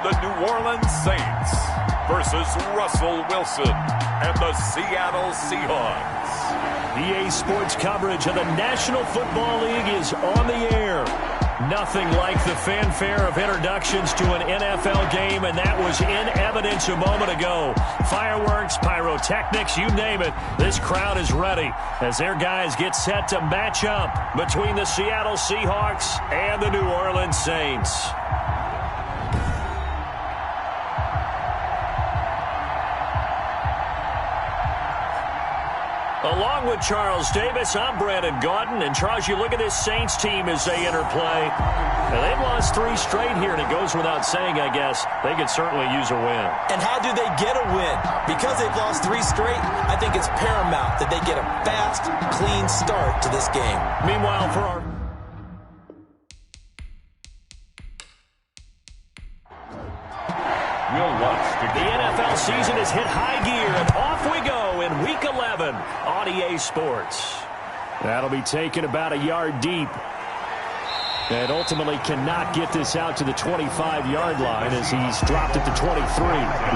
the New Orleans Saints versus Russell Wilson and the Seattle Seahawks. EA Sports coverage of the National Football League is on the air. Nothing like the fanfare of introductions to an NFL game, and that was in evidence a moment ago. Fireworks, pyrotechnics, you name it. This crowd is ready as their guys get set to match up between the Seattle Seahawks and the New Orleans Saints. Along with Charles Davis, I'm Brandon Gaudin. And Charles, you look at this Saints team as they interplay. Now, they've lost 3 straight here, and it goes without saying, I guess, they could certainly use a win. And how do they get a win? Because they've lost 3 straight, I think it's paramount that they get a fast, clean start to this game. Meanwhile, for our... The NFL season has hit high gear, and off we go in Week 11 on EA Sports. That'll be taken about a yard deep. And ultimately cannot get this out to the 25-yard line as he's dropped it to 23.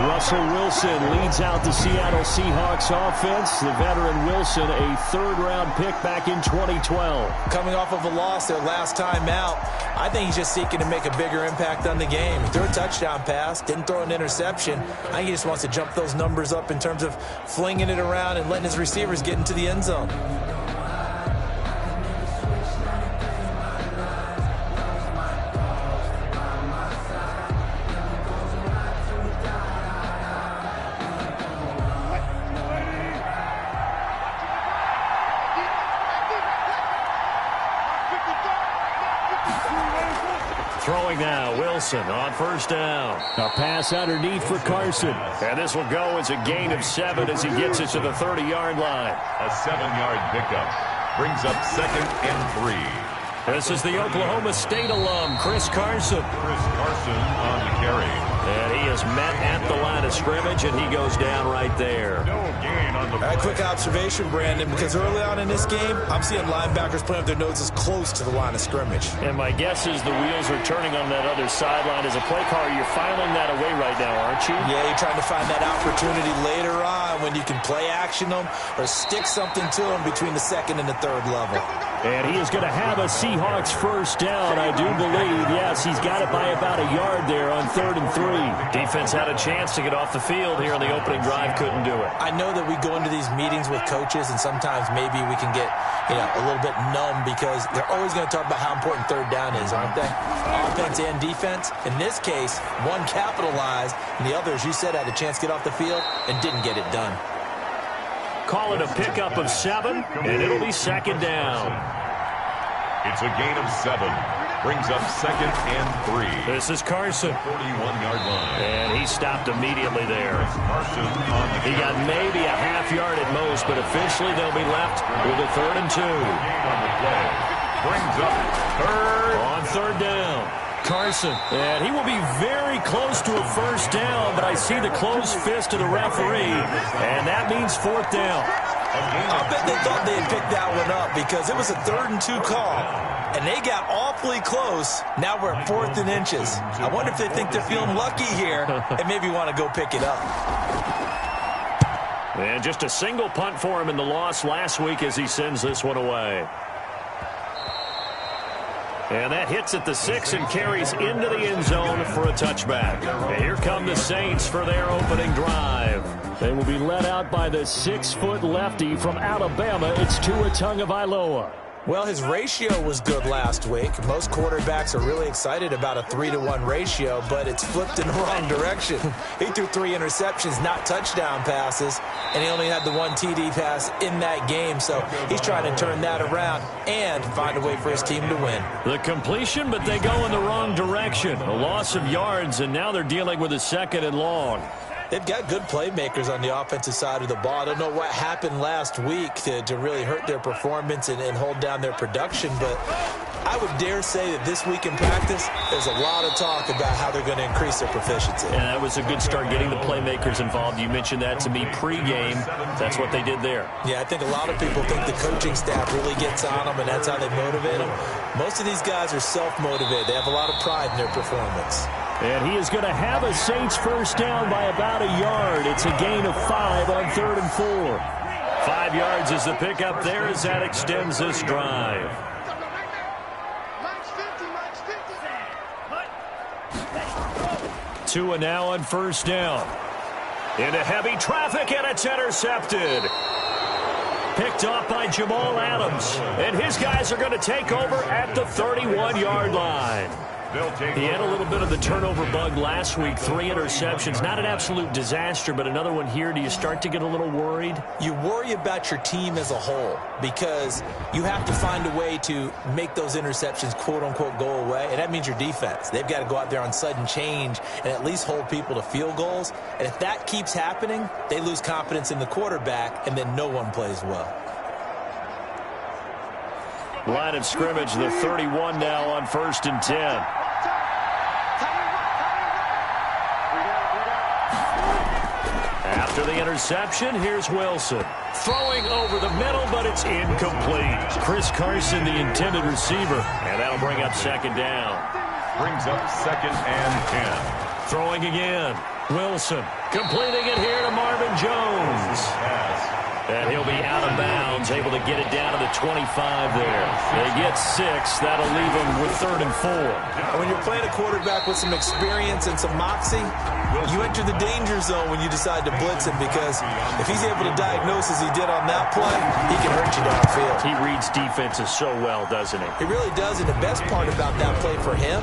Russell Wilson leads out the Seattle Seahawks offense. The veteran Wilson, a third-round pick back in 2012. Coming off of a loss their last time out, I think he's just seeking to make a bigger impact on the game. He threw a touchdown pass, didn't throw an interception. I think he just wants to jump those numbers up in terms of flinging it around and letting his receivers get into the end zone. Throwing now, Wilson on first down. A pass underneath for Carson. And this will go as a gain of 7 as he gets it to the 30-yard line. A 7-yard pickup brings up 2nd and 3. This is the Oklahoma State alum, Chris Carson. Chris Carson on the carry. And he is met at the line of scrimmage, and he goes down right there. No gain on the play. A quick observation, Brandon, because early on in this game, I'm seeing linebackers putting up their noses close to the line of scrimmage. And my guess is the wheels are turning on that other sideline. As a play caller, you're filing that away right now, aren't you? Yeah, you're trying to find that opportunity later on when you can play action them or stick something to them between the 2nd and the 3rd level. And he is going to have a Seahawks first down, I do believe. Yes, he's got it by about a yard there on 3rd and 3. Defense had a chance to get off the field here on the opening drive, couldn't do it. I know that we go into these meetings with coaches, and sometimes maybe we can get, a little bit numb because they're always going to talk about how important 3rd down is, aren't they? Offense and defense. In this case, one capitalized, and the other, as you said, had a chance to get off the field and didn't get it done. Call it a pickup of 7, and it'll be 2nd down. It's a gain of 7. Brings up 2nd and 3. This is Carson. 41-yard line. And he stopped immediately there. Carson on the He got maybe a half yard at most, but officially they'll be left with a 3rd and 2. on the play. Brings up 3rd. On 3rd down. Carson, and he will be very close to a first down, but I see the closed fist of the referee, and that means 4th down. I bet they thought they had picked that one up because it was a 3rd and 2 call, and they got awfully close. Now we're at 4th and inches. I wonder if they think they're feeling lucky here and maybe want to go pick it up. And just a single punt for him in the loss last week as he sends this one away. And that hits at the 6 and carries into the end zone for a touchback. And here come the Saints for their opening drive. They will be led out by the 6-foot lefty from Alabama. It's Tua Tagovailoa. Well, his ratio was good last week. Most quarterbacks are really excited about a 3-to-1 ratio, but it's flipped in the wrong direction. He threw 3 interceptions, not touchdown passes, and he only had the 1 TD pass in that game. So he's trying to turn that around and find a way for his team to win. The completion, but they go in the wrong direction. A loss of yards, and now they're dealing with a 2nd and long. They've got good playmakers on the offensive side of the ball. I don't know what happened last week to really hurt their performance and hold down their production, but I would dare say that this week in practice, there's a lot of talk about how they're going to increase their proficiency. And that was a good start getting the playmakers involved. You mentioned that to me pregame. That's what they did there. Yeah, I think a lot of people think the coaching staff really gets on them, and that's how they motivate them. Most of these guys are self-motivated. They have a lot of pride in their performance. And he is going to have a Saints first down by about a yard. It's a gain of 5 on 3rd and 4. 5 yards is the pickup there as that extends this drive. Tua now on first down. Into heavy traffic, and it's intercepted. Picked off by Jamal Adams. And his guys are going to take over at the 31-yard line. He had a little bit of the turnover bug last week. 3 interceptions. Not an absolute disaster, but another one here. Do you start to get a little worried? You worry about your team as a whole because you have to find a way to make those interceptions, quote-unquote, go away. And that means your defense. They've got to go out there on sudden change and at least hold people to field goals. And if that keeps happening, they lose confidence in the quarterback, and then no one plays well. Line of scrimmage, the 31 now on 1st and 10. After the interception, here's Wilson. Throwing over the middle, but it's incomplete. Chris Carson, the intended receiver. And that'll bring up 2nd down. Brings up 2nd and 10. Throwing again. Wilson completing it here to Marvin Jones. And he'll be out of bounds, able to get it down to the 25 there. They get 6. That'll leave them with 3rd and 4. And when you're playing a quarterback with some experience and some moxie, you enter the danger zone when you decide to blitz him because if he's able to diagnose as he did on that play, he can hurt you downfield. He reads defenses so well, doesn't he? He really does, and the best part about that play for him,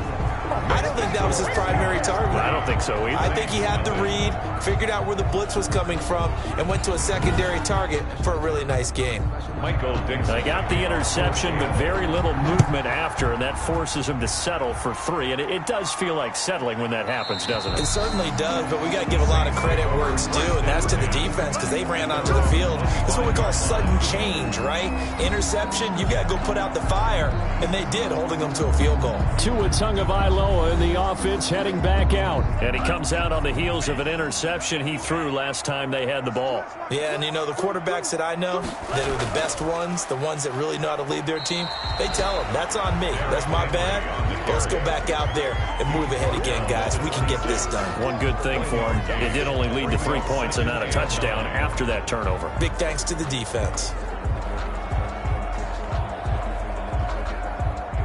I don't think that was his primary target. I don't think so either. I think he had the read, figured out where the blitz was coming from, and went to a secondary target for a really nice game. Michael Dixon. They got the interception, but very little movement after, and that forces him to settle for 3. And it does feel like settling when that happens, doesn't it? It certainly does, but we got to give a lot of credit where it's due, and that's to the defense because they ran onto the field. This is what we call sudden change, right? Interception, you got to go put out the fire, and they did, holding them to a field goal. Tua Tagovailoa in the offense heading back out. And he comes out on the heels of an interception he threw last time they had the ball. Yeah, and you know, the quarterbacks that I know that are the best ones, the ones that really know how to lead their team, they tell them, that's on me. That's my bad. But let's go back out there and move ahead again, guys. We can get this done. One good thing for him, it did only lead to 3 points and not a touchdown after that turnover. Big thanks to the defense.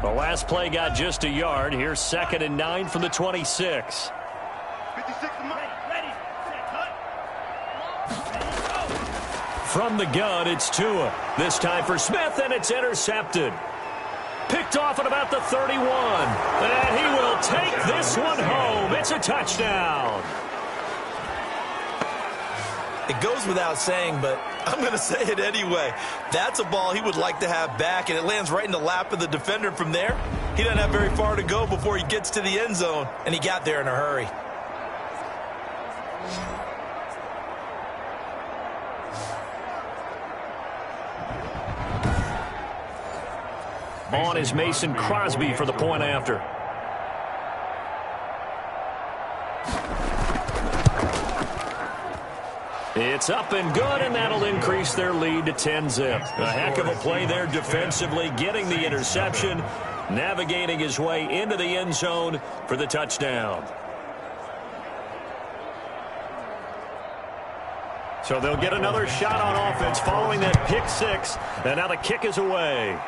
The last play got just a yard. Here's 2nd and 9 from the 26. From the gun, it's Tua. This time for Smith, and it's intercepted. Picked off at about the 31. And he will take this one home. It's a touchdown. It goes without saying, but I'm going to say it anyway. That's a ball he would like to have back, and it lands right in the lap of the defender from there. He doesn't have very far to go before he gets to the end zone, and he got there in a hurry. On is Mason Crosby for the point after. It's up and good, and that'll increase their lead to 10-zip. A heck of a play there defensively, getting the interception, navigating his way into the end zone for the touchdown. So they'll get another shot on offense following that pick 6, and now the kick is away.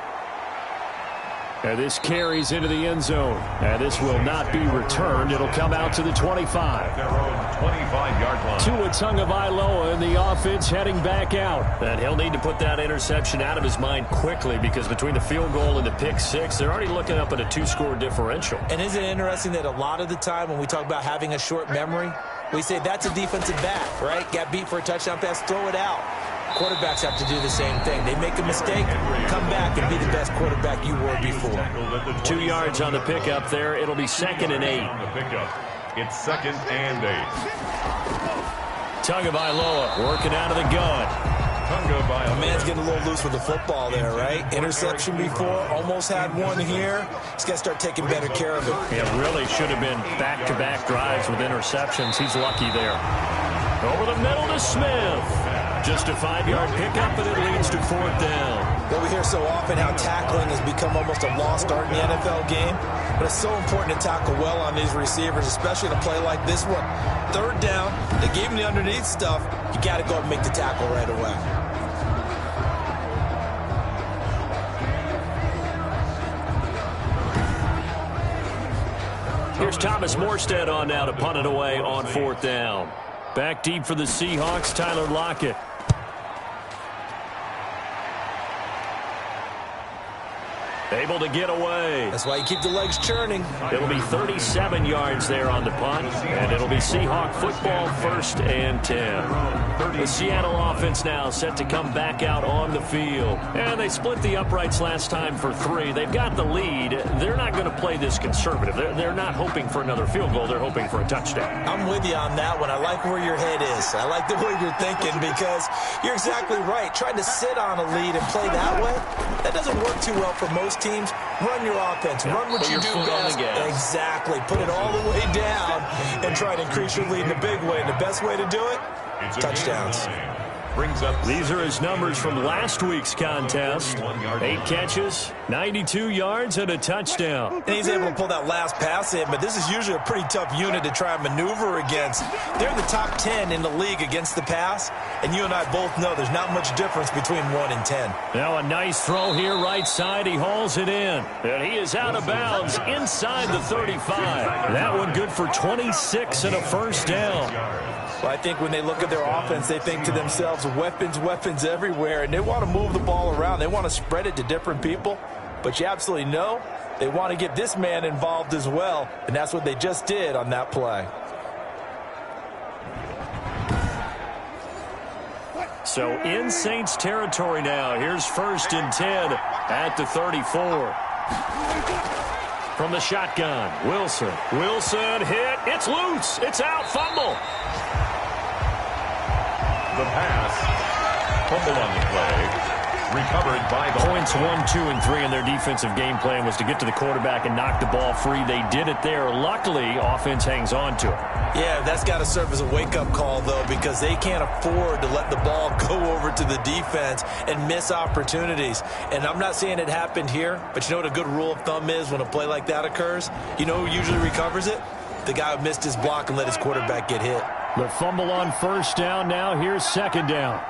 And this carries into the end zone. And this will not be returned. It'll come out to the 25. Their own 25-yard line. Tua Tagovailoa in the offense heading back out. And he'll need to put that interception out of his mind quickly because between the field goal and the pick 6, they're already looking up at a 2-score differential. And isn't it interesting that a lot of the time when we talk about having a short memory, we say that's a defensive back, right? Got beat for a touchdown pass, throw it out. Quarterbacks have to do the same thing. They make a mistake, come back and be the best quarterback you were before. 2 yards on the pickup there. It'll be 2nd and 8. It's 2nd and 8. Tagovailoa working out of the gun. A man's getting a little loose with the football there, right? Interception before, almost had one here. He's got to start taking better care of it. It really should have been back-to-back drives with interceptions. He's lucky there. Over the middle to Smith. Just a 5-yard pickup, and it leads to 4th down. Well, we hear so often how tackling has become almost a lost art in the NFL game, but it's so important to tackle well on these receivers, especially in a play like this one. 3rd down, they gave him the underneath stuff. You got to go and make the tackle right away. Here's Thomas Morstead on now to punt it away on 4th down. Back deep for the Seahawks, Tyler Lockett. Able to get away. That's why you keep the legs churning. It'll be 37 yards there on the punt, and it'll be Seahawk football, 1st and 10. The Seattle offense now set to come back out on the field. And they split the uprights last time for 3. They've got the lead. They're not going to play this conservative. They're not hoping for another field goal. They're hoping for a touchdown. I'm with you on that one. I like where your head is. I like the way you're thinking because you're exactly right. Trying to sit on a lead and play that way, that doesn't work too well for most teams. Run your offense. Run what you do best. Exactly. Put it all the way down and try to increase your lead in a big way. And the best way to do it, touchdowns. Brings up. These are his numbers from last week's contest. 8 catches, 92 yards, and a touchdown. And he's able to pull that last pass in, but this is usually a pretty tough unit to try and maneuver against. They're in the top 10 in the league against the pass, and you and I both know there's not much difference between 1 and 10. Now a nice throw here right side. He hauls it in, and he is out of bounds inside the 35. That one good for 26 and a 1st down. Well, I think when they look at their offense, they think to themselves, weapons, weapons everywhere, and they want to move the ball around. They want to spread it to different people, but you absolutely know they want to get this man involved as well, and that's what they just did on that play. So in Saints territory now. Here's 1st and 10 at the 34. From the shotgun, Wilson. Wilson hit. It's loose. It's out. Fumble. The pass. Fumble on the play. Recovered by the points 1, 2, and 3 in their defensive game plan was to get to the quarterback and knock the ball free. They did it there. Luckily, offense hangs on to it. Yeah, that's got to serve as a wake-up call, though, because they can't afford to let the ball go over to the defense and miss opportunities. And I'm not saying it happened here, but you know what a good rule of thumb is when a play like that occurs? You know who usually recovers it? The guy who missed his block and let his quarterback get hit. The fumble on 1st down. Now here's 2nd down.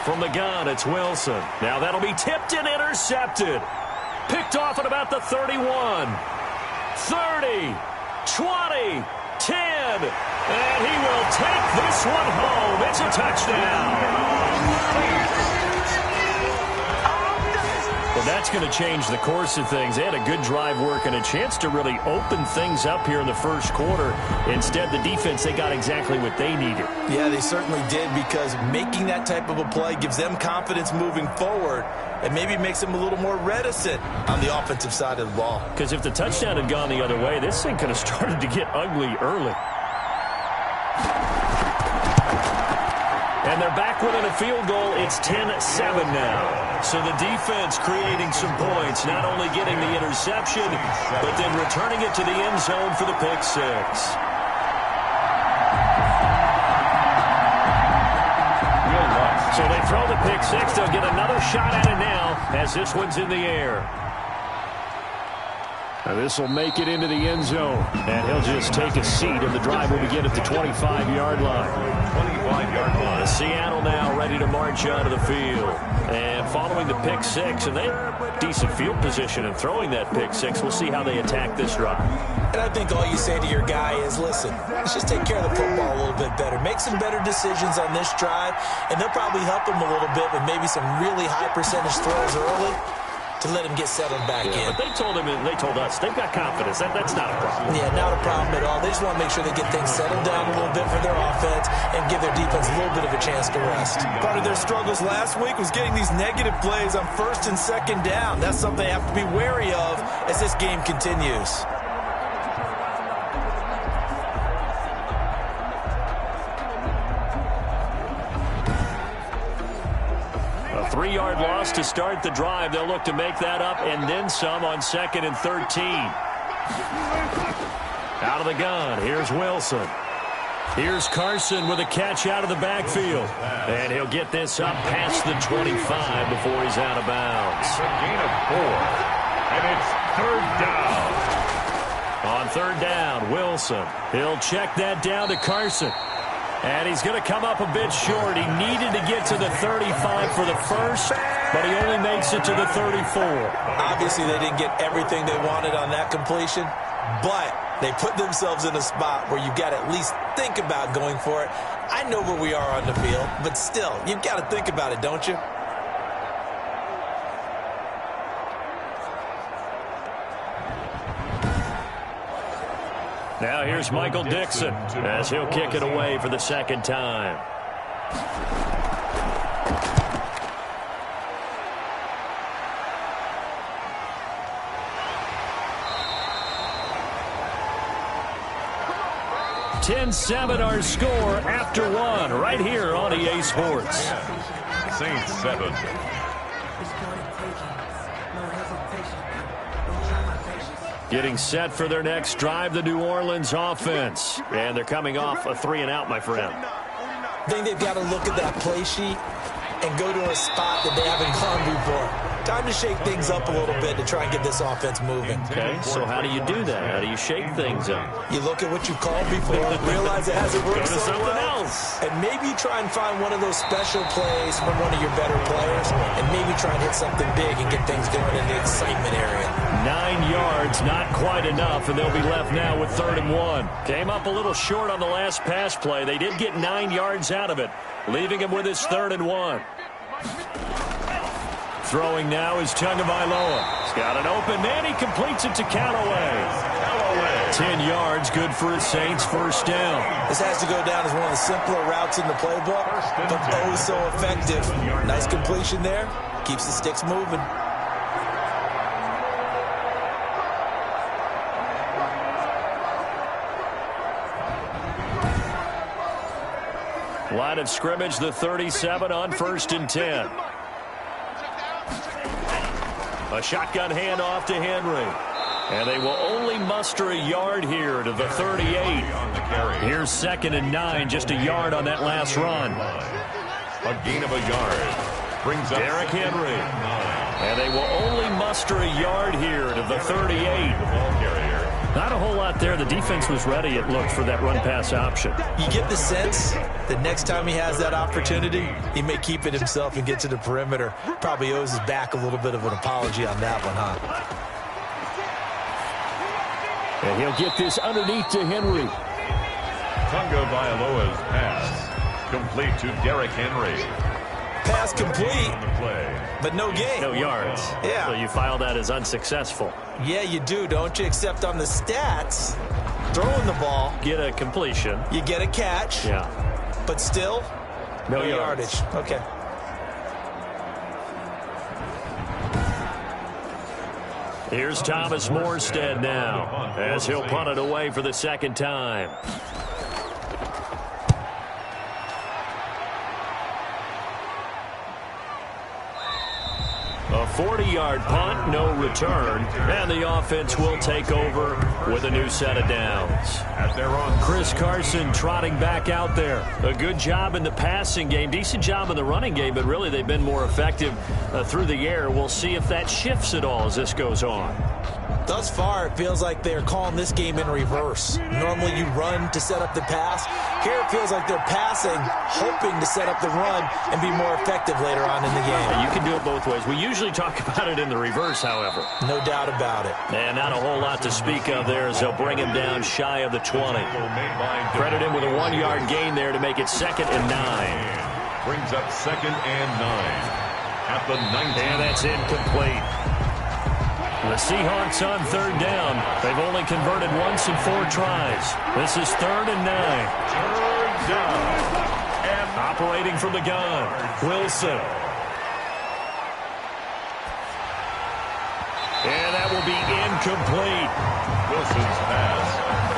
From the gun, it's Wilson. Now that'll be tipped and intercepted. Picked off at about the 31. 30. 20. 10. And he will take this one home. It's a touchdown. Well, that's going to change the course of things. They had a good drive work and a chance to really open things up here in the 1st quarter. Instead, the defense, they got exactly what they needed. Yeah, they certainly did, because making that type of a play gives them confidence moving forward and maybe makes them a little more reticent on the offensive side of the ball. Because if the touchdown had gone the other way, this thing could have started to get ugly early. And they're back within a field goal. It's 10-7 now. So the defense creating some points, not only getting the interception, but then returning it to the end zone for the pick 6. So they throw the pick 6. They'll get another shot at it now as this one's in the air. Now this will make it into the end zone, and he'll just take a seat, and the drive will begin at the 25-yard line. 25-yard line. Seattle now ready to march onto the field. And following the pick 6, and they have decent field position in throwing that pick 6. We'll see how they attack this drive. And I think all you say to your guy is, listen, let's just take care of the football a little bit better. Make some better decisions on this drive, and they'll probably help him a little bit with maybe some really high percentage throws early to let him get settled back in. But they told him, and they told us, they've got confidence. That's not a problem. Yeah, not a problem at all. They just want to make sure they get things settled down a little bit for their offense and give their defense a little bit of a chance to rest. Part of their struggles last week was getting these negative plays on 1st and 2nd down. That's something they have to be wary of as this game continues. A 3-yard loss to start the drive. They'll look to make that up and then some on 2nd and 13. Out of the gun, here's Wilson. Here's Carson with a catch out of the backfield. And he'll get this up past the 25 before he's out of bounds. It's a gain of 4. And it's third down. On third down, Wilson. He'll check that down to Carson. And he's going to come up a bit short. He needed to get to the 35 for the first, but he only makes it to the 34. Obviously, they didn't get everything they wanted on that completion, but they put themselves in a spot where you got to at least think about going for it. I know where we are on the field, but still, you've got to think about it, don't you? Now here's Michael Dixon as he'll kick it away for the second time. (10-7) our score after one right here on EA Sports. Saints 7. Getting set for their next drive, the New Orleans offense. And they're coming off a 3-and-out, my friend. I think they've got to look at that play sheet and go to a spot that they haven't gone before. Time to shake things up a little bit to try and get this offense moving. Okay, so how do you do that? How do you shake things up? You look at what you called before, realize it hasn't worked Go to so something well, else. and maybe try and find one of those special plays from one of your better players, and maybe try and hit something big and get things going in the excitement area. 9 yards, not quite enough, and they'll be left now with 3rd and 1. Came up a little short on the last pass play. They did get 9 yards out of it, leaving him with his 3rd and 1. Throwing now is Tagovailoa. He's got an open man. He completes it to Callaway. 10 yards, good for his Saints. First down. This has to go down as one of the simpler routes in the playbook, but oh so effective. Nice completion there. Keeps the sticks moving. Line of scrimmage, the 37 on 1st and 10. A shotgun handoff to Henry. And they will only muster a yard here to the 38. Here's 2nd and 9, just a yard on that last run. A gain of a yard. Brings up Derrick Henry. And they will only muster a yard here to the 38. Not a whole lot there. The defense was ready, it looked, for that run-pass option. You get the sense that next time he has that opportunity, he may keep it himself and get to the perimeter. Probably owes his back a little bit of an apology on that one, huh? And he'll get this underneath to Henry. Tagovailoa's pass. Complete to Derrick Henry. Pass complete, but no gain. No yards. Yeah. So you file that as unsuccessful. Yeah, you do, don't you? Except on the stats, throwing the ball, Get a completion. you get a catch, Yeah. but still, No yardage. yards. Okay. Here's Thomas Morstead now, as he'll punt it away for the second time. A 40-yard punt, no return, and the offense will take over with a new set of downs. At their own Chris Carson trotting back out there. A good job in the passing game, decent job in the running game, but really they've been more effective through the air. We'll see if that shifts at all as this goes on. Thus far, it feels like they're calling this game in reverse. Normally you run to set up the pass. Here it feels like they're passing, hoping to set up the run and be more effective later on in the game. You can do it both ways. We usually talk about it in the reverse, however. No doubt about it. And not a whole lot to speak of there as they'll bring him down shy of the 20. Credit him with a 1-yard gain there to make it 2nd and 9. brings up 2nd and 9 at the 19. And that's incomplete. The Seahawks on 3rd down. They've only converted once in 4 tries. This is 3rd and 9. 3rd down. And Operating from the gun, Wilson. And that will be incomplete. Wilson's pass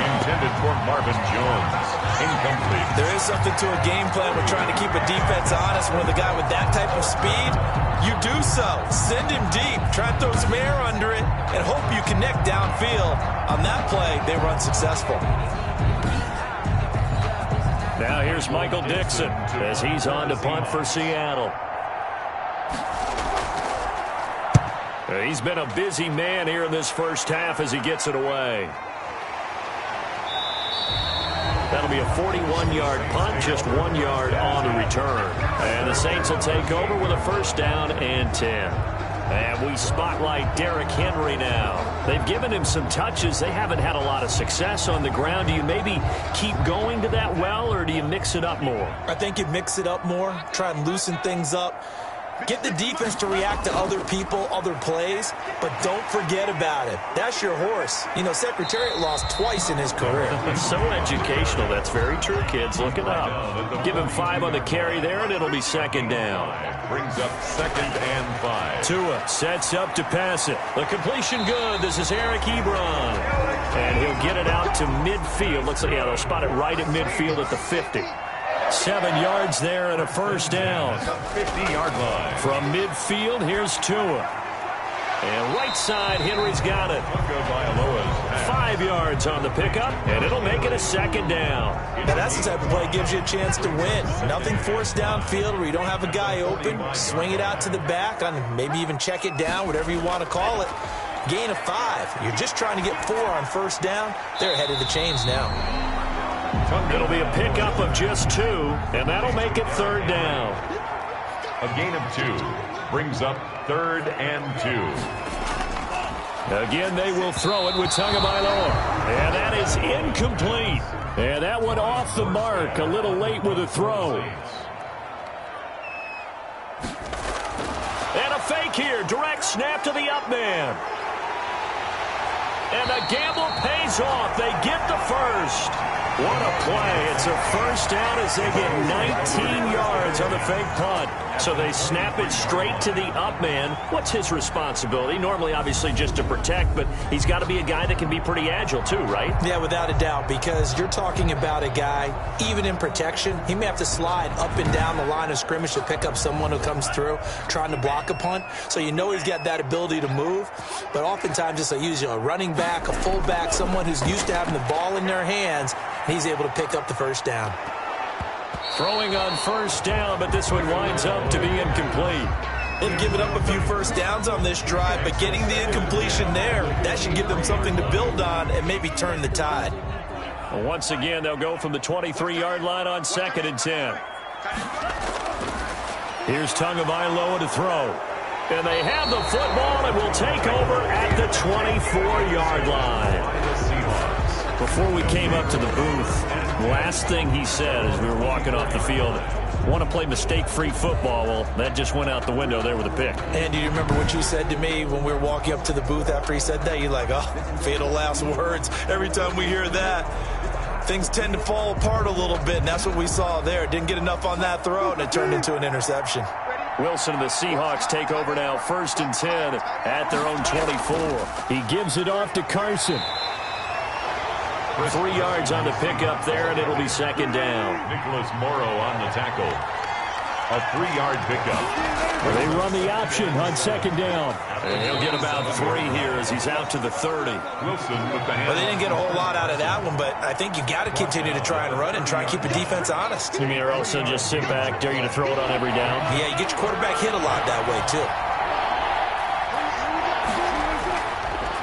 intended for Marvin Jones. Incomplete. There is something to a game plan with trying to keep a defense honest. When the guy with that type of speed, you do so. Send him deep. Try and throw some air under it and hope you connect downfield. On that play, they were unsuccessful. Now here's Michael Dixon as he's on to punt for Seattle. He's been a busy man here in this first half as he gets it away. That'll be a 41-yard punt, just 1 yard on the return. And the Saints will take over with a first down and 10. And we spotlight Derrick Henry now. They've given him some touches. They haven't had a lot of success on the ground. Do you maybe keep going to that well, or do you mix it up more? I think you mix it up more, try and loosen things up. Get the defense to react to other people, other plays, but don't forget about it. That's your horse. You know, Secretariat lost twice in his career. So educational. That's very true, kids. Look it up. Give him 5 on the carry there, and it'll be second down. Brings up 2nd and 5. Tua sets up to pass it. The completion good. This is Eric Ebron. And he'll get it out to midfield. Looks like, yeah, they'll spot it right at midfield at the 50. 7 yards there and a first down. 50-yard line. From midfield, here's Tua. And right side, Henry's got it. 5 yards on the pickup, and it'll make it a second down. Now that's the type of play that gives you a chance to win. Nothing forced downfield where you don't have a guy open. Swing it out to the back, and maybe even check it down, whatever you want to call it. Gain of 5. You're just trying to get 4 on first down. They're ahead of the chains now. It'll be a pickup of just 2, and that'll make it third down. A gain of 2 brings up 3rd and 2. Again, they will throw it with Tagovailoa. And that is incomplete. And that one off the mark, a little late with a throw. And a fake here, direct snap to the up man. And the gamble pays off. They get the first. What a play. It's a first down as they get 19 yards on the fake punt. So they snap it straight to the up man. What's his responsibility? Normally, obviously, just to protect, but he's got to be a guy that can be pretty agile too, right? Yeah, without a doubt, because you're talking about a guy, even in protection, he may have to slide up and down the line of scrimmage to pick up someone who comes through trying to block a punt. So you know he's got that ability to move, but oftentimes it's a running back, a fullback, someone who's used to having the ball in their hands, and he's able to pick up the first down. Throwing on first down, but this one winds up to be incomplete. They've given up a few first downs on this drive, but getting the incompletion there, that should give them something to build on and maybe turn the tide. Well, once again, they'll go from the 23-yard line on 2nd and 10. Here's Tagovailoa to throw. And they have the football and will take over at the 24-yard line. Before we came up to the booth, last thing he said as we were walking off the field, want to play mistake-free football. Well, that just went out the window there with a pick. And do you remember what you said to me when we were walking up to the booth after he said that? You're like, oh, fatal last words. Every time we hear that, things tend to fall apart a little bit, and that's what we saw there. Didn't get enough on that throw, and it turned into an interception. Wilson and the Seahawks take over now, 1st and 10 at their own 24. He gives it off to Carson. 3 yards on the pickup there, and it'll be second down. Nicholas Morrow on the tackle. A 3-yard pickup. They run the option on second down. And he'll get about 3 here as he's out to the 30. Wilson with the hand. Well, they didn't get a whole lot out of that one, but I think you got to continue to try and run and try and keep the defense honest. You mean, or also just sit back, dare you to throw it on every down? Yeah, you get your quarterback hit a lot that way, too.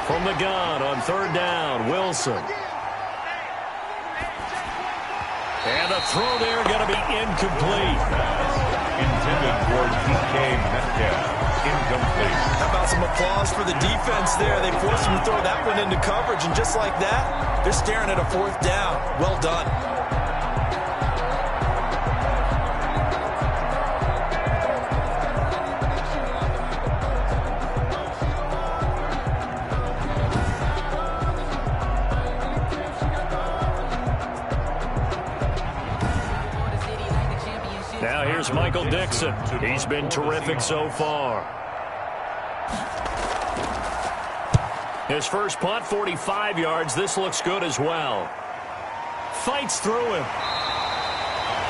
From the gun on 3rd down, Wilson. And the throw there going to be incomplete. Intended for DK Metcalf. Incomplete. How about some applause for the defense there? They forced him to throw that one into coverage, and just like that, they're staring at a 4th down. Well done. Now here's Michael Dixon. He's been terrific so far. His first punt, 45 yards. This looks good as well. Fights through him.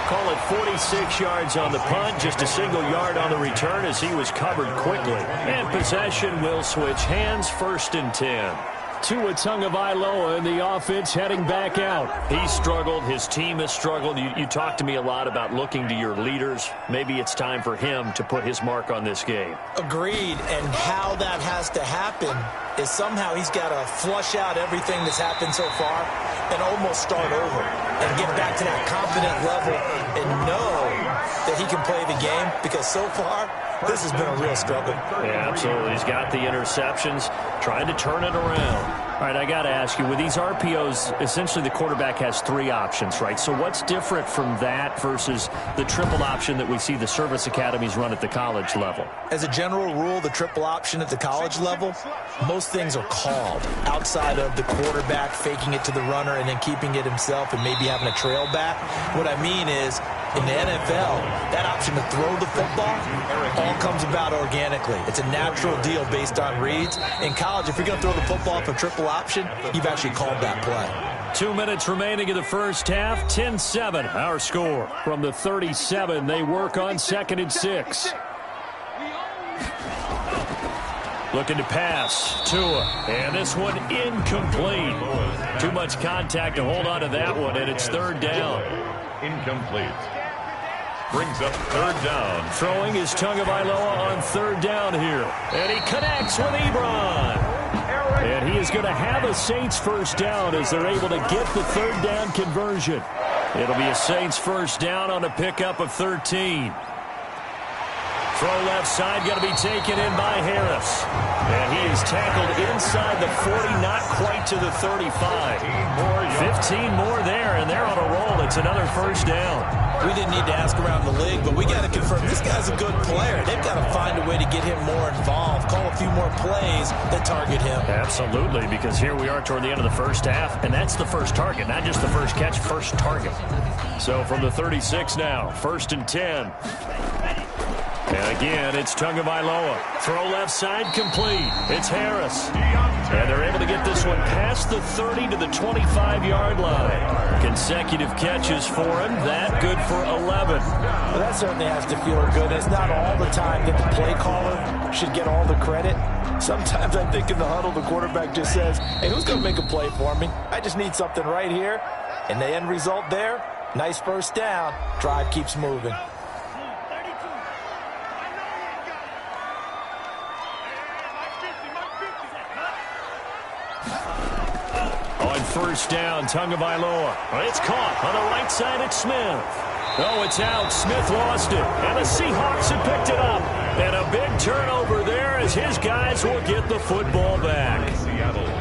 Call it 46 yards on the punt, just a single yard on the return as he was covered quickly. And possession will switch hands, 1st and 10. Tua Tagovailoa and the offense heading back out. He struggled. His team has struggled. You talk to me a lot about looking to your leaders. Maybe it's time for him to put his mark on this game. Agreed. And how that has to happen is somehow he's got to flush out everything that's happened so far and almost start over and get back to that confident level and know that he can play the game, because so far this has been a real struggle. Yeah, absolutely. He's got the interceptions, trying to turn it around. All right, I got to ask you, with these RPOs, essentially the quarterback has 3 options, right? So what's different from that versus the triple option that we see the service academies run at the college level? As a general rule, the triple option at the college level, most things are called outside of the quarterback faking it to the runner and then keeping it himself and maybe having a trail back. What I mean is, in the NFL, that option to throw the football all comes about organically. It's a natural deal based on reads. In college, if you're going to throw the football for triple option, you've actually called that play. 2 minutes remaining in the first half. 10-7, our score. From the 37, they work on 2nd and 6. Looking to pass. Tua. And this one incomplete. Too much contact to hold on to that one, and it's 3rd down. Incomplete. Brings up 3rd down. Throwing is Tagovailoa on 3rd down here. And he connects with Ebron. And he is going to have a Saints first down as they're able to get the 3rd down conversion. It'll be a Saints first down on a pickup of 13. Throw left side, going to be taken in by Harris. And he is tackled inside the 40, not quite to the 35. 15 more there, and they're on a roll. It's another first down. We didn't need to ask around the league, but we got to confirm this guy's a good player. They've got to find a way to get him more involved, call a few more plays that target him. Absolutely, because here we are toward the end of the first half, and that's the first target, not just the first catch, first target. So from the 36 now, 1st and 10. And again, it's Tagovailoa. Throw left side complete. It's Harris. And they're able to get this one past the 30 to the 25-yard line. Consecutive catches for him. That good for 11. Well, that certainly has to feel good. It's not all the time that the play caller should get all the credit. Sometimes I think in the huddle, the quarterback just says, hey, who's going to make a play for me? I just need something right here. And the end result there, nice first down. Drive keeps moving. First down, Tagovailoa. It's caught on the right side. It's Smith. Oh, it's out. Smith lost it. And the Seahawks have picked it up. And a big turnover there as his guys will get the football back.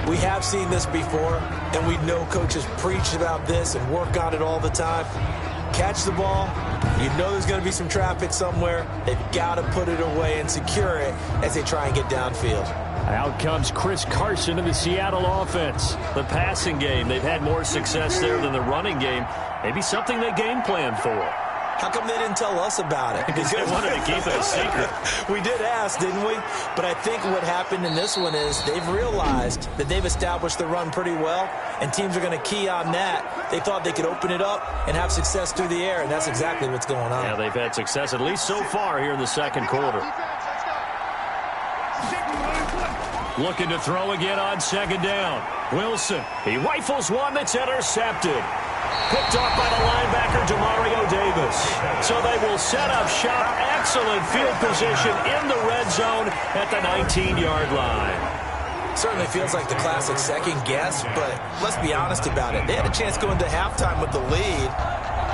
We have seen this before, and we know coaches preach about this and work on it all the time. Catch the ball. You know there's going to be some traffic somewhere. They've got to put it away and secure it as they try and get downfield. Out comes Chris Carson in the Seattle offense. The passing game, they've had more success there than the running game. Maybe something they game plan for. How come they didn't tell us about it? Because they wanted to keep it a secret. We did ask, didn't we? But I think what happened in this one is they've realized that they've established the run pretty well, and teams are going to key on that. They thought they could open it up and have success through the air, and that's exactly what's going on. Yeah, they've had success, at least so far here in the second quarter. Looking to throw again on 2nd down. Wilson. He rifles one that's intercepted. Picked off by the linebacker, Demario Davis. So they will set up shop. Excellent field position in the red zone at the 19-yard line. Certainly feels like the classic second guess, but let's be honest about it. They had a chance going to halftime with the lead.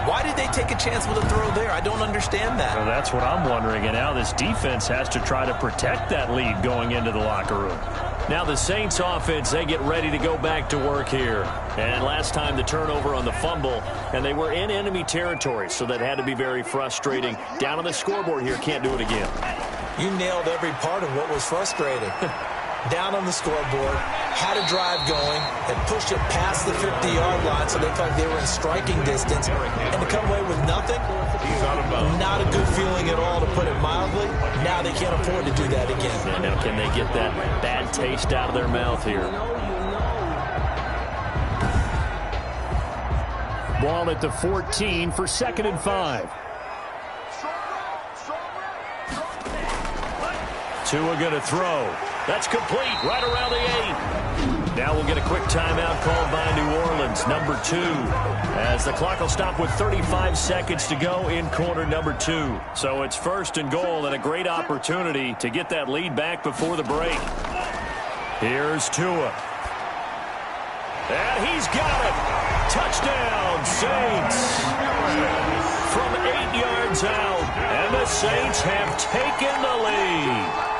Why did they take a chance with a throw there? I don't understand that. Well, that's what I'm wondering. And now this defense has to try to protect that lead going into the locker room. Now the Saints offense, they get ready to go back to work here. And last time the turnover on the fumble, and they were in enemy territory, so that had to be very frustrating. Down on the scoreboard here, can't do it again. You nailed every part of what was frustrating. Down on the scoreboard, had a drive going, and pushed it past the 50-yard line so they felt they were in striking distance. And to come away with nothing, not a good feeling at all, to put it mildly. Now they can't afford to do that again. And now can they get that bad taste out of their mouth here? Ball at the 14 for 2nd and 5. Tua going to throw. That's complete right around the 8. Now we'll get a quick timeout called by New Orleans, number 2, as the clock will stop with 35 seconds to go in quarter number 2. So it's first and goal and a great opportunity to get that lead back before the break. Here's Tua. And he's got it. Touchdown, Saints. From 8 yards out, and the Saints have taken the lead.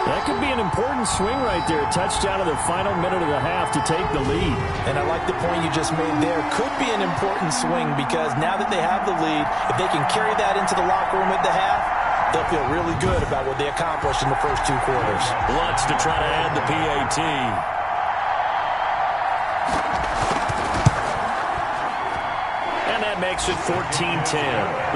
That could be an important swing right there. Touchdown in the final minute of the half to take the lead. And I like the point you just made there. Could be an important swing because now that they have the lead, if they can carry that into the locker room at the half, they'll feel really good about what they accomplished in the first 2 quarters. Lutz to try to add the PAT. And that makes it 14-10.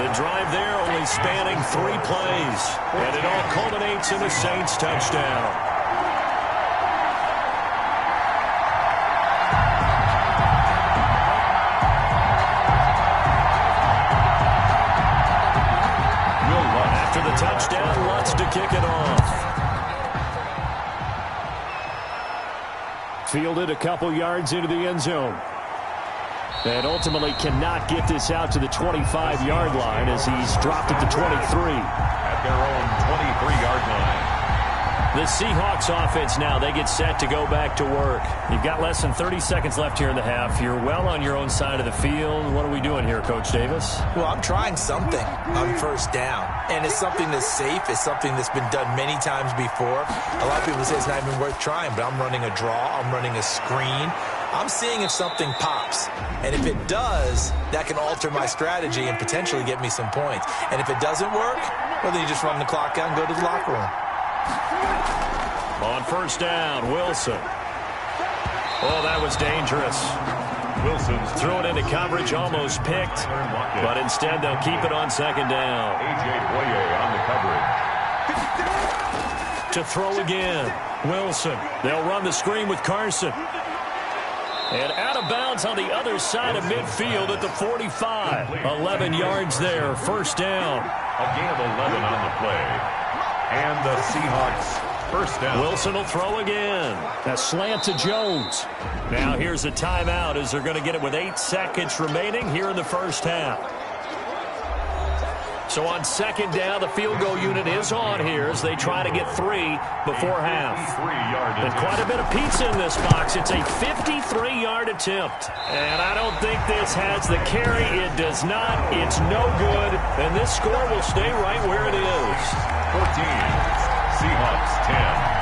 The drive there only spanning 3 plays. And it all culminates in a Saints touchdown. After the touchdown, Lutz to kick it off. Fielded a couple yards into the end zone. And ultimately cannot get this out to the 25-yard line as he's dropped it to 23. At their own 23-yard line. The Seahawks offense now, they get set to go back to work. You've got less than 30 seconds left here in the half. You're well on your own side of the field. What are we doing here, Coach Davis? Well, I'm trying something on first down. And it's something that's safe. It's something that's been done many times before. A lot of people say it's not even worth trying, but I'm running a draw. I'm running a screen. I'm seeing if something pops. And if it does, that can alter my strategy and potentially get me some points. And if it doesn't work, well, then you just run the clock out and go to the locker room. On first down, Wilson. Oh, that was dangerous. Wilson's threw it into coverage, almost picked. But instead, they'll keep it on second down. A.J. Boye on the coverage. To throw again, Wilson. They'll run the screen with Carson. And out of bounds on the other side of midfield at the 45. 11 yards there, first down. A gain of 11 on the play. And the Seahawks first down. Wilson will throw again. A slant to Jones. Now here's a timeout as they're going to get it with 8 seconds remaining here in the first half. So on second down, the field goal unit is on here as they try to get 3 before half. And quite a bit of pizza in this box. It's a 53-yard attempt. And I don't think this has the carry. It does not. It's no good. And this score will stay right where it is. 14. Seahawks 10.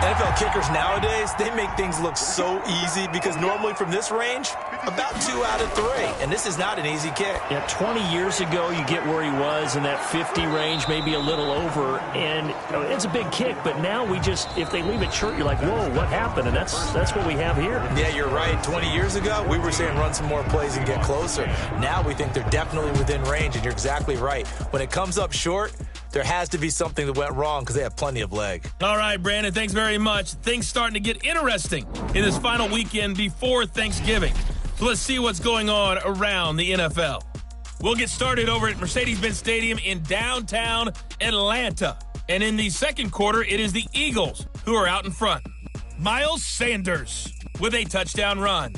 NFL kickers nowadays, they make things look so easy because normally from this range, about 2 out of 3. And this is not an easy kick. Yeah, 20 years ago, you get where he was in that 50 range, maybe a little over. And it's a big kick, but now we just, if they leave it short, you're like, whoa, what happened? And that's what we have here. Yeah, you're right. 20 years ago, we were saying run some more plays and get closer. Now we think they're definitely within range, and you're exactly right. When it comes up short, there has to be something that went wrong because they have plenty of leg. All right, Brandon, thanks very much. Things starting to get interesting in this final weekend before Thanksgiving. So let's see what's going on around the NFL. We'll get started over at Mercedes-Benz Stadium in downtown Atlanta. And in the second quarter, it is the Eagles who are out in front. Miles Sanders with a touchdown run.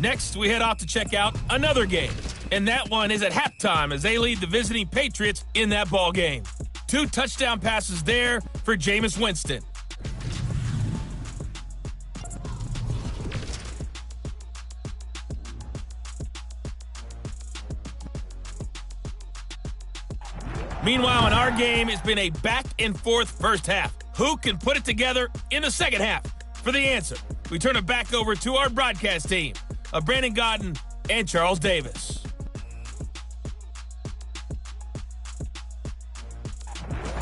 Next, we head off to check out another game. And that one is at halftime as they lead the visiting Patriots in that ball game. 2 touchdown passes there for Jameis Winston. Meanwhile, in our game, it's been a back-and-forth first half. Who can put it together in the second half? For the answer, we turn it back over to our broadcast team of Brandon Godden and Charles Davis.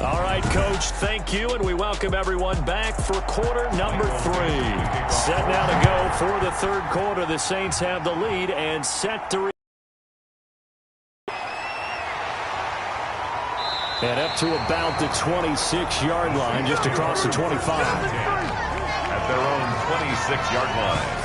All right, Coach, thank you, and we welcome everyone back for quarter number 3. Set now to go for the third quarter. The Saints have the lead and set to and up to about the 26-yard line, just across the 25. At their own 26-yard line.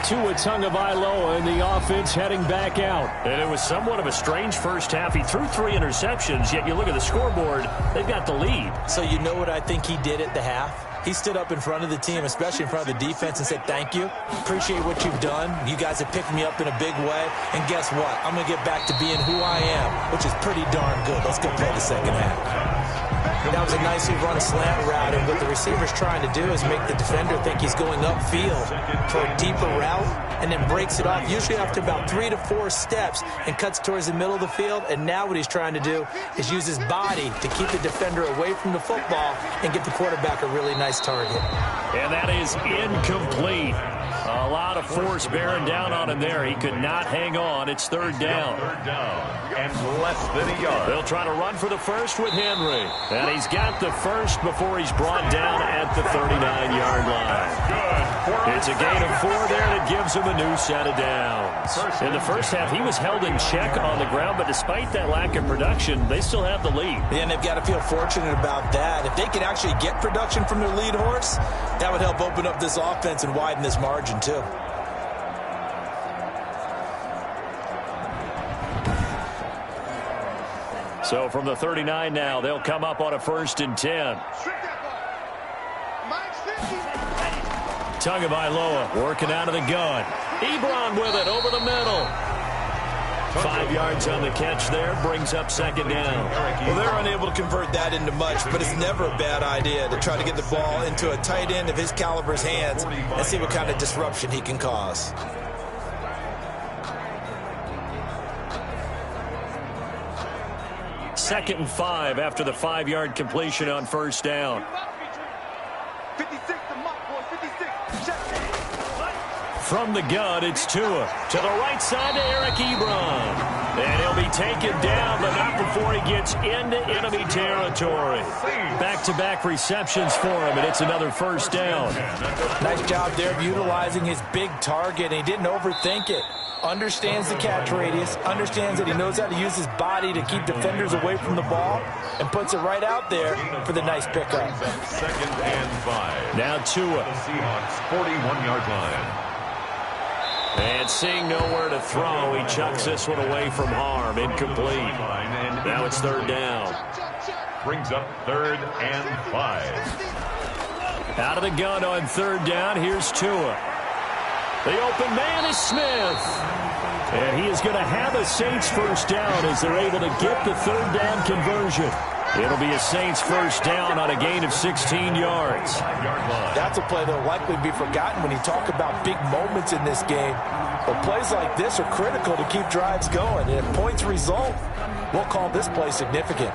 Tua Tagovailoa in the offense heading back out. And it was somewhat of a strange first half. He threw 3 interceptions, yet you look at the scoreboard, they've got the lead. So you know what I think he did at the half? He stood up in front of the team, especially in front of the defense, and said, thank you. Appreciate what you've done. You guys have picked me up in a big way. And guess what? I'm going to get back to being who I am, which is pretty darn good. Let's go play the second half. That was a nicely run slant route, and what the receiver's trying to do is make the defender think he's going upfield for a deeper route, and then breaks it off, usually after about 3 to 4 steps, and cuts towards the middle of the field. And now what he's trying to do is use his body to keep the defender away from the football and give the quarterback a really nice target. And that is incomplete. A lot of force bearing down on him there. He could not hang on. It's third down. And less than a yard. They'll try to run for the first with Henry. And he's got the first before he's brought down at the 39-yard line. It's a gain of 4 there that gives him a new set of downs. In the first half, he was held in check on the ground, but despite that lack of production, they still have the lead. And they've got to feel fortunate about that. If they can actually get production from their lead horse, that would help open up this offense and widen this margin too. So from the 39 now, they'll come up on a 1st and 10. Tagovailoa working out of the gun. Ebron with it over the middle. 5 yards on the catch there, brings up 2nd down. Well, they're unable to convert that into much, but it's never a bad idea to try to get the ball into a tight end of his caliber's hands and see what kind of disruption he can cause. Second and 5 after the 5-yard completion on 1st down. From the gun, it's Tua. To the right side to Eric Ebron. And he'll be taken down, but not before he gets into enemy territory. Back-to-back receptions for him, and it's another 1st down. Nice job there of utilizing his big target, and he didn't overthink it. Understands the catch radius, understands that he knows how to use his body to keep defenders away from the ball, and puts it right out there for the nice pickup. 2nd and 5. Now Tua. Seahawks 41-yard line. And seeing nowhere to throw, he chucks this one away from harm. Incomplete. Now it's 3rd down. Brings up 3rd and 5. Out of the gun on 3rd down, here's Tua. The open man is Smith. And he is going to have a Saints 1st down as they're able to get the 3rd down conversion. It'll be a Saints 1st down on a gain of 16 yards. That's a play that will likely be forgotten when you talk about big moments in this game. But plays like this are critical to keep drives going. And if points result, we'll call this play significant.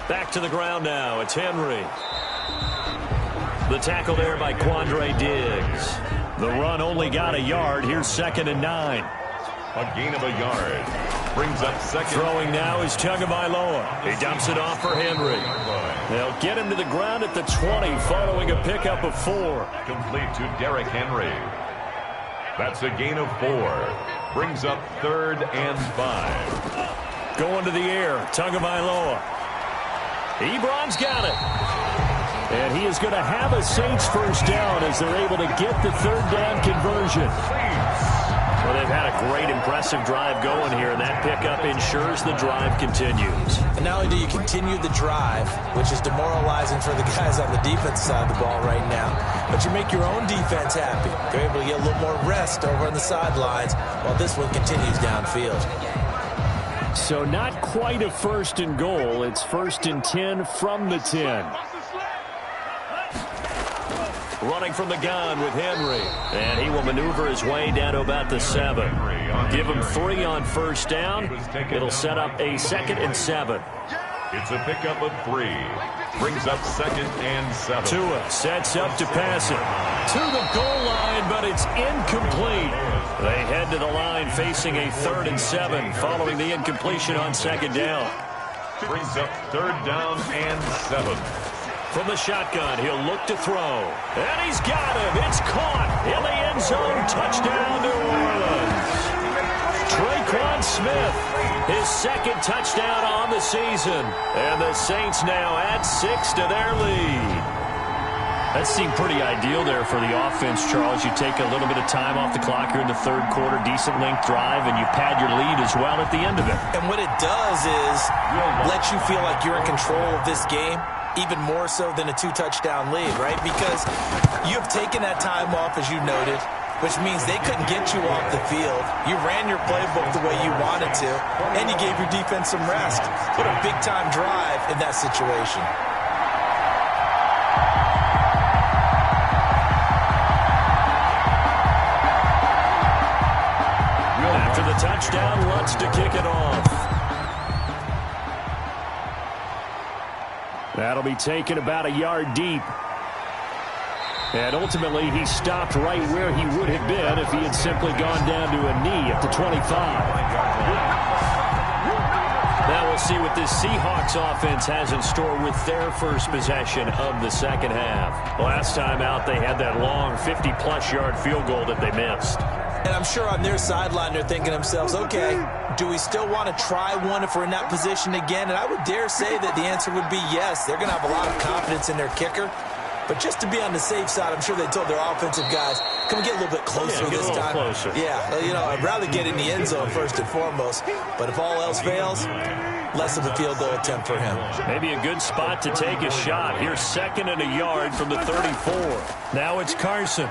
Back to the ground now. It's Henry. The tackle there by Quandre Diggs. The run only got a yard. Here's 2nd and 9. A gain of a yard. Brings up 2nd. Throwing now is Tagovailoa. He dumps it off for Henry. They'll get him to the ground at the 20 following a pickup of 4. Complete to Derrick Henry. That's a gain of 4. Brings up 3rd and 5. Going to the air. Tagovailoa. Ebron's got it. And he is going to have a Saints 1st down as they're able to get the 3rd down conversion. Well, they've had a great, impressive drive going here, and that pickup ensures the drive continues. And not only do you continue the drive, which is demoralizing for the guys on the defense side of the ball right now, but you make your own defense happy. They're able to get a little more rest over on the sidelines while this one continues downfield. So not quite a 1st and goal. It's 1st and 10 from the 10. Running from the gun with Henry. And he will maneuver his way down to about the 7. Give him 3 on 1st down. It'll set up a 2nd and 7. It's a pickup of 3. Brings up 2nd and 7. Tua sets up to pass it to the goal line, but it's incomplete. They head to the line facing a 3rd and 7 following the incompletion on 2nd down. Brings up 3rd down and 7. from the shotgun. He'll look to throw. And he's got him. It's caught in the end zone. Touchdown, New Orleans. Traquan Smith, his second touchdown on the season. And the Saints now add 6 to their lead. That seemed pretty ideal there for the offense, Charles. You take a little bit of time off the clock here in the third quarter, decent length drive, and you pad your lead as well at the end of it. And what it does is let you feel like you're in control of this game, even more so than a 2-touchdown lead, right? Because you have taken that time off, as you noted, which means they couldn't get you off the field. You ran your playbook the way you wanted to, and you gave your defense some rest. What a big-time drive in that situation. After the touchdown, Lutz to kick it off. That'll be taken about a yard deep. And ultimately, he stopped right where he would have been if he had simply gone down to a knee at the 25. Now we'll see what this Seahawks offense has in store with their first possession of the second half. Last time out, they had that long 50-plus yard field goal that they missed. And I'm sure on their sideline they're thinking to themselves, okay, do we still want to try one if we're in that position again? And I would dare say that the answer would be yes. They're going to have a lot of confidence in their kicker. But just to be on the safe side, I'm sure they told their offensive guys, can we get a little bit closer this time? Closer. Yeah, you know, I'd rather get in the end zone first and foremost. But if all else fails, less of a field goal attempt for him. Maybe a good spot to take a shot. Here's 2nd and a yard from the 34. Now it's Carson.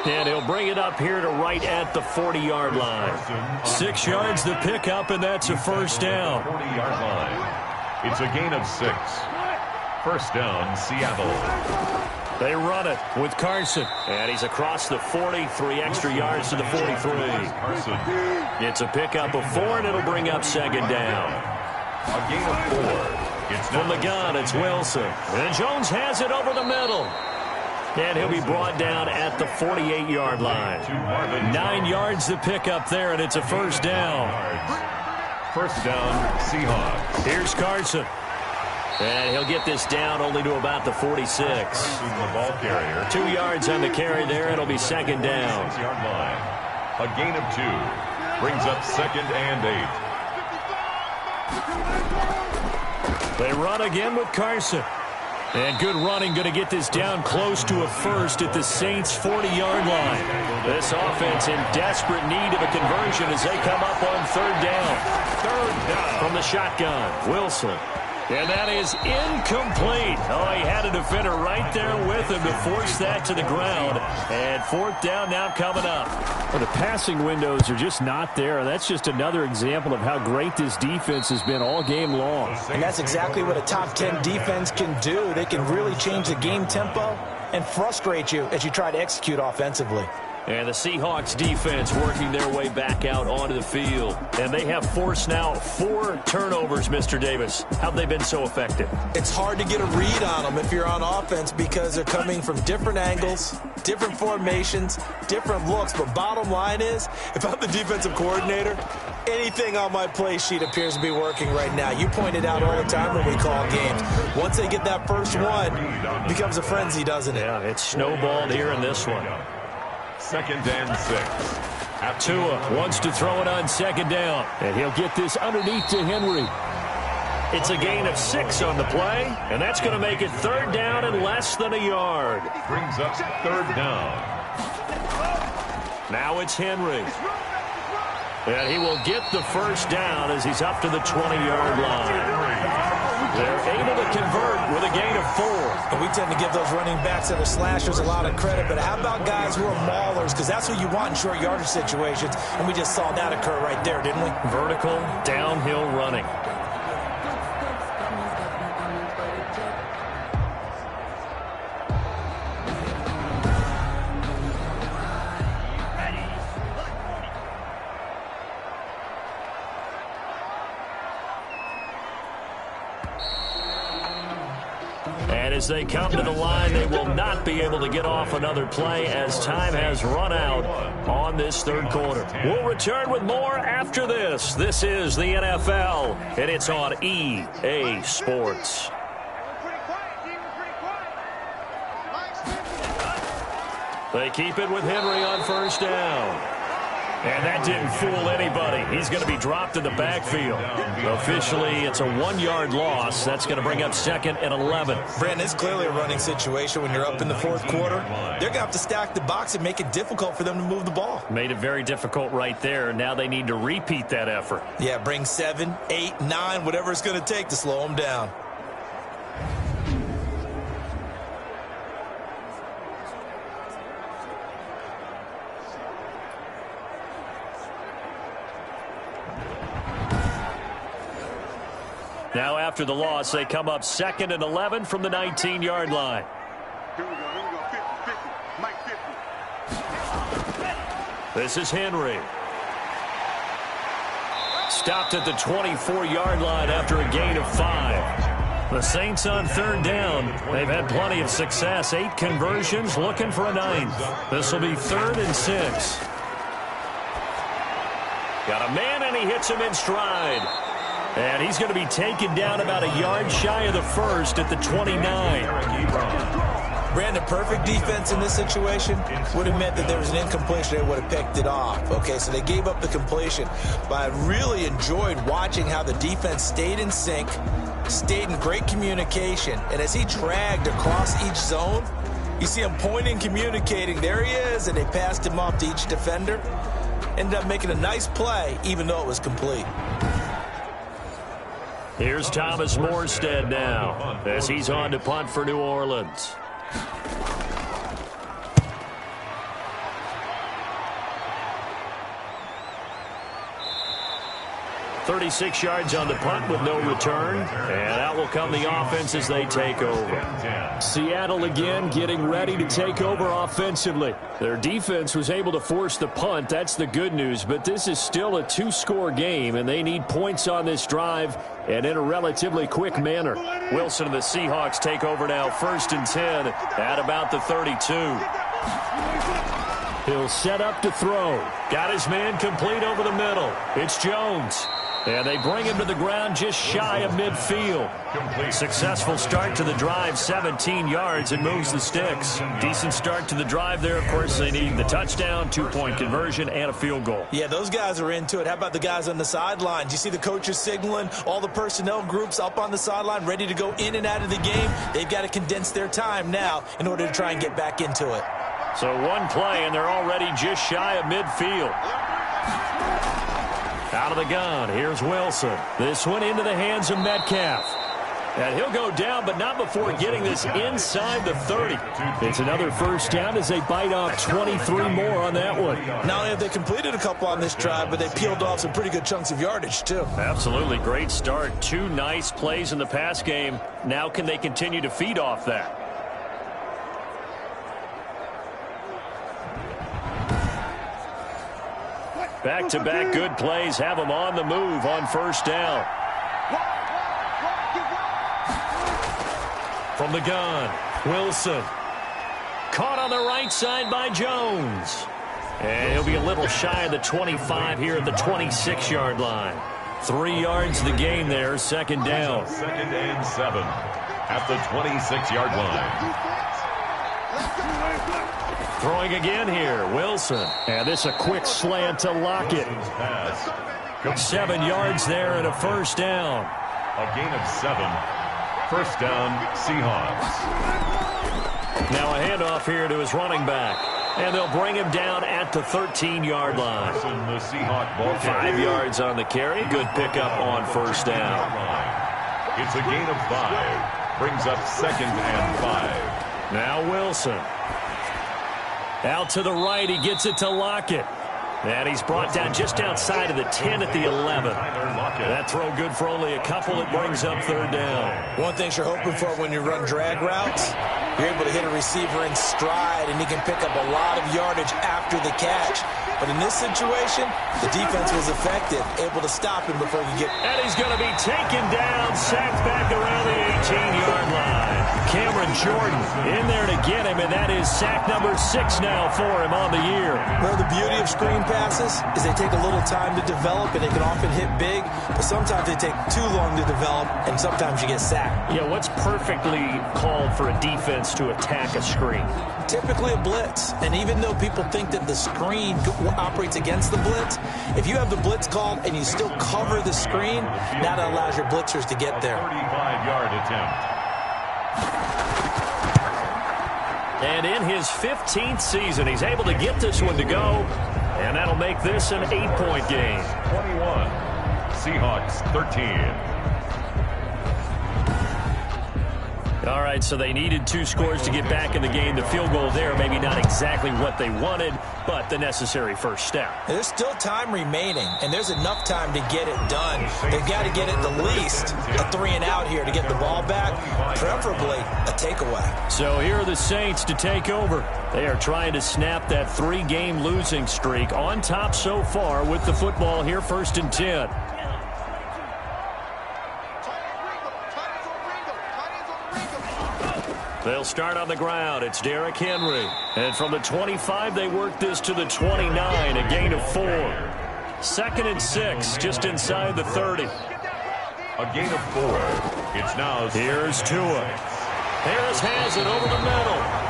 And he'll bring it up here to right at the 40-yard line. 6 yards the pickup, and that's a first down. 40-yard line. It's a gain of 6. First down, Seattle. They run it with Carson. And he's across the 40, 3 extra yards to the 43. Carson. It's a pickup of 4, and it'll bring up 2nd down. A gain of 4. It's from the gun, it's Wilson. And Jones has it over the middle. And he'll be brought down at the 48-yard line. 9 yards the pickup there, and it's a first down. First down, Seahawks. Here's Carson. And he'll get this down only to about the 46. The ball carrier. 2 yards on the carry there. It'll be 2nd down. 6-yard line. A gain of 2. Brings up 2nd and 8. They run again with Carson. And good running, going to get this down close to a first at the Saints' 40-yard line. This offense in desperate need of a conversion as they come up on 3rd down. 3rd down from the shotgun. Wilson. And that is incomplete. Oh, he had a defender right there with him to force that to the ground. And 4th down now coming up. Well, the passing windows are just not there. That's just another example of how great this defense has been all game long. And that's exactly what a top 10 defense can do. They can really change the game tempo and frustrate you as you try to execute offensively. And the Seahawks defense working their way back out onto the field. And they have forced now 4 turnovers, Mr. Davis. How have they been so effective? It's hard to get a read on them if you're on offense because they're coming from different angles, different formations, different looks. But bottom line is, if I'm the defensive coordinator, anything on my play sheet appears to be working right now. You point it out all the time when we call games. Once they get that first one, it becomes a frenzy, doesn't it? Yeah, it's snowballed here in this one. 2nd and 6. Tua wants to throw it on 2nd down. And he'll get this underneath to Henry. It's a gain of 6 on the play. And that's going to make it 3rd down and less than a yard. Brings up 3rd down. Now it's Henry. And he will get the first down as he's up to the 20-yard line. They're able to convert with a gain of 4. And we tend to give those running backs that are slashers a lot of credit, but how about guys who are maulers? Because that's who you want in short yardage situations, and we just saw that occur right there, didn't we? Vertical, downhill running. As they come to the line, they will not be able to get off another play as time has run out on this 3rd quarter. We'll return with more after this. This is the NFL, and it's on EA Sports. They keep it with Henry on first down. And that didn't fool anybody. He's going to be dropped in the backfield. Officially, it's a 1-yard loss. That's going to bring up 2nd and 11. Brandon, it's clearly a running situation when you're up in the 4th quarter. They're going to have to stack the box and make it difficult for them to move the ball. Made it very difficult right there. Now they need to repeat that effort. Yeah, bring 7, 8, 9, whatever it's going to take to slow them down. Now after the loss, they come up 2nd and 11 from the 19-yard line. Here we go, 50, Mike 50. This is Henry. Stopped at the 24-yard line after a gain of 5. The Saints on 3rd down. They've had plenty of success. 8 conversions, looking for a 9th. This will be 3rd and 6. Got a man, and he hits him in stride. And he's going to be taken down about a yard shy of the first at the 29. Brandon, perfect defense in this situation would have meant that there was an incompletion. They would have picked it off. Okay, so they gave up the completion. But I really enjoyed watching how the defense stayed in sync, stayed in great communication. And as he dragged across each zone, you see him pointing, communicating. There he is, and they passed him off to each defender. Ended up making a nice play, even though it was complete. Here's Thomas Morstead now as he's on to punt for New Orleans. 36 yards on the punt with no return. And out will come the offense as they take over. Seattle again getting ready to take over offensively. Their defense was able to force the punt. That's the good news. But this is still a 2-score game, and they need points on this drive and in a relatively quick manner. Wilson and the Seahawks take over now, 1st and 10 at about the 32. He'll set up to throw. Got his man complete over the middle. It's Jones. And they bring him to the ground just shy of midfield. Successful start to the drive, 17 yards, and moves the sticks. Decent start to the drive there. Of course, they need the touchdown, 2-point conversion, and a field goal. Yeah, those guys are into it. How about the guys on the sidelines? You see the coaches signaling, all the personnel groups up on the sideline, ready to go in and out of the game. They've got to condense their time now in order to try and get back into it. So one play, and they're already just shy of midfield. Out of the gun, here's Wilson. This one into the hands of Metcalf. And he'll go down, but not before getting this inside the 30. It's another first down as they bite off 23 more on that one. Not only have they completed a couple on this drive, but they peeled off some pretty good chunks of yardage, too. Absolutely. Great start. 2 nice plays in the pass game. Now can they continue to feed off that? Back-to-back good plays have them on the move on first down. From the gun, Wilson. Caught on the right side by Jones. And he'll be a little shy of the 25 here at the 26-yard line. 3 yards the gain there, 2nd down. 2nd and 7 at the 26-yard line. Throwing again here, Wilson. And this a quick slant to Lockett. 7 yards there and a first down. A gain of 7. First down, Seahawks. Now a handoff here to his running back. And they'll bring him down at the 13-yard line. The Seahawk ball 5 yards on the carry. Good pickup on first down. It's a gain of 5. Brings up 2nd and 5. Now Wilson. Out to the right, he gets it to Lockett. And he's brought down just outside of the 10 at the 11. That throw good for only a couple. It brings up 3rd down. One thing you're hoping for when you run drag routes, you're able to hit a receiver in stride, and he can pick up a lot of yardage after the catch. But in this situation, the defense was effective, able to stop him before he get... And he's going to be taken down, sacked back around the 18-yard line. Cameron on Jordan. In there to get him, and that is sack number 6 now for him on the year. Well, the beauty of screen passes is they take a little time to develop, and they can often hit big, but sometimes they take too long to develop, and sometimes you get sacked. Yeah, what's perfectly called for a defense to attack a screen? Typically a blitz, and even though people think that the screen operates against the blitz, if you have the blitz called and you still cover the screen, that allows your blitzers to get there. 35-yard attempt. And in his 15th season, he's able to get this one to go, and that'll make this an 8-point game. 21. Seahawks 13. All right, so they needed 2 scores to get back in the game. The field goal there, maybe not exactly what they wanted, but the necessary first step. There's still time remaining, and there's enough time to get it done. They've got to get at the least a 3 and out here to get the ball back, preferably a takeaway. So here are the Saints to take over. They are trying to snap that 3-game losing streak on top so far with the football here, 1st and 10. They'll start on the ground. It's Derrick Henry. And from the 25, they work this to the 29, a gain of 4. 2nd and 6, just inside the 30. A gain of 4. It's now. Here's Tua. Harris has it over the middle.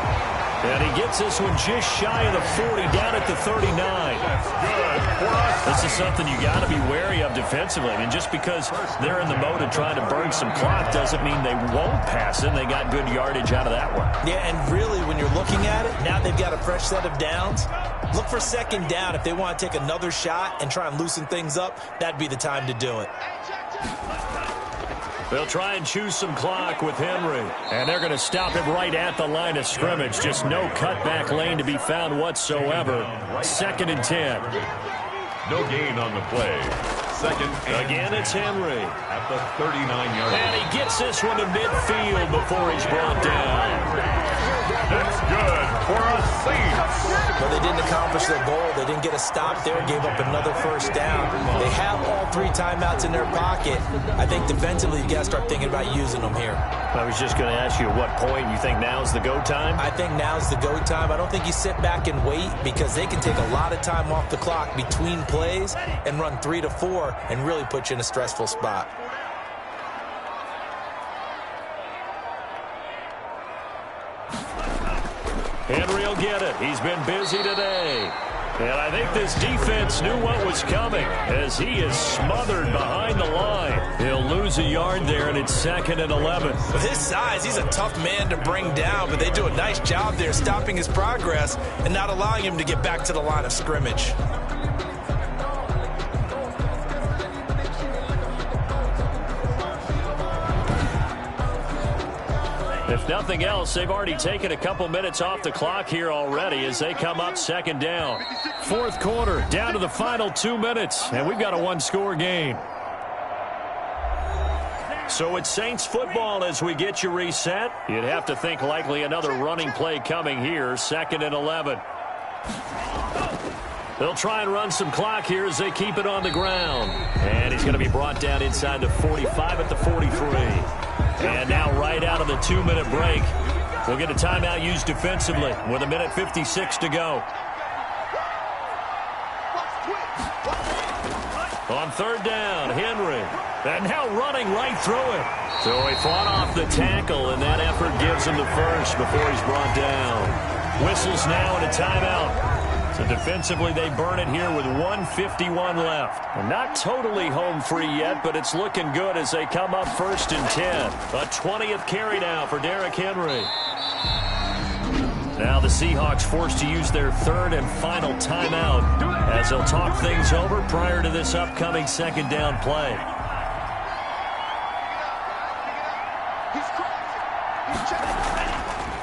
And he gets this one just shy of the 40, down at the 39. That's good for us. This is something you got to be wary of defensively. I mean, just because they're in the mode of trying to burn some clock doesn't mean they won't pass it. They got good yardage out of that one. Yeah, and really, when you're looking at it, now they've got a fresh set of downs. Look for 2nd down. If they want to take another shot and try and loosen things up, that'd be the time to do it. They'll try and choose some clock with Henry. And they're going to stop him right at the line of scrimmage. Just no cutback lane to be found whatsoever. 2nd and 10. No gain on the play. 2nd and again, it's Henry. At the 39-yard line. And he gets this one to midfield before he's brought down. That's good for us Saints. But they didn't accomplish their goal. They didn't get a stop there, gave up another 1st down. They have all 3 timeouts in their pocket. I think defensively you got to start thinking about using them here. I was just going to ask you at what point you think now's the go time? I think now's the go time. I don't think you sit back and wait because they can take a lot of time off the clock between plays and run 3 to 4 and really put you in a stressful spot. Henry will get it. He's been busy today. And I think this defense knew what was coming as he is smothered behind the line. He'll lose a yard there, and it's 2nd and 11. With his size, he's a tough man to bring down, but they do a nice job there stopping his progress and not allowing him to get back to the line of scrimmage. If nothing else, they've already taken a couple minutes off the clock here already as they come up 2nd down. 4th quarter, down to the final 2 minutes, and we've got a 1-score game. So it's Saints football as we get you reset. You'd have to think likely another running play coming here, 2nd and 11. They'll try and run some clock here as they keep it on the ground. And he's going to be brought down inside the 45 at the 43. And now right out of the 2-minute break, we'll get a timeout used defensively with 1:56 to go. On 3rd down, Henry. And now running right through it. So he fought off the tackle, and that effort gives him the first before he's brought down. Whistles now and a timeout. So defensively, they burn it here with 1:51 left. And not totally home free yet, but it's looking good as they come up 1st and 10. A 20th carry now for Derrick Henry. Now the Seahawks forced to use their 3rd and final timeout as they'll talk things over prior to this upcoming 2nd down play.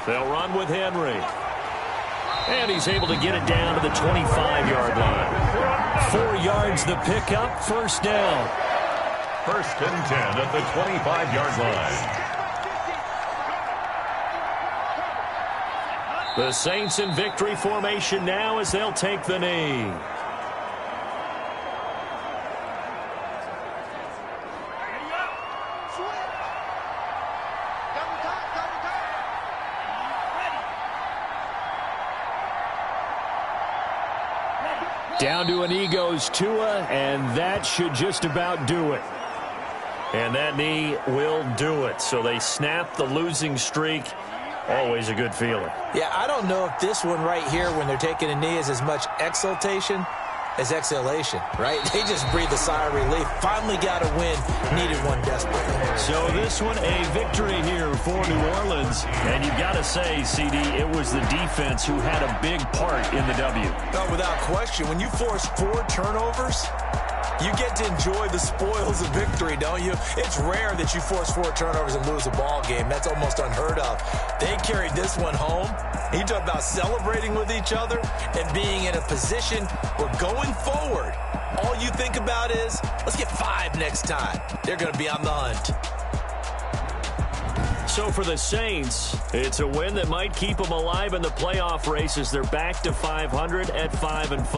They'll run with Henry. And he's able to get it down to the 25-yard line. 4 yards the pickup, 1st down. 1st and 10 at the 25-yard line. The Saints in victory formation now as they'll take the knee. Down to a knee goes Tua, and that should just about do it. And that knee will do it. So they snap the losing streak. Always a good feeling. Yeah, I don't know if this one right here, when they're taking a knee, is as much exultation as exhalation, right? They just breathe a sigh of relief. Finally got a win. Needed one desperately. So this one, a victory here for New Orleans. And you've got to say, CD, it was the defense who had a big part in the W. No, without question. When you force 4 turnovers, you get to enjoy the spoils of victory, don't you? It's rare that you force 4 turnovers and lose a ball game. That's almost unheard of. They carried this one home. You talk about celebrating with each other and being in a position where going forward, all you think about is, let's get 5 next time. They're going to be on the hunt. So for the Saints, it's a win that might keep them alive in the playoff race as they're back to 500 at 5-5.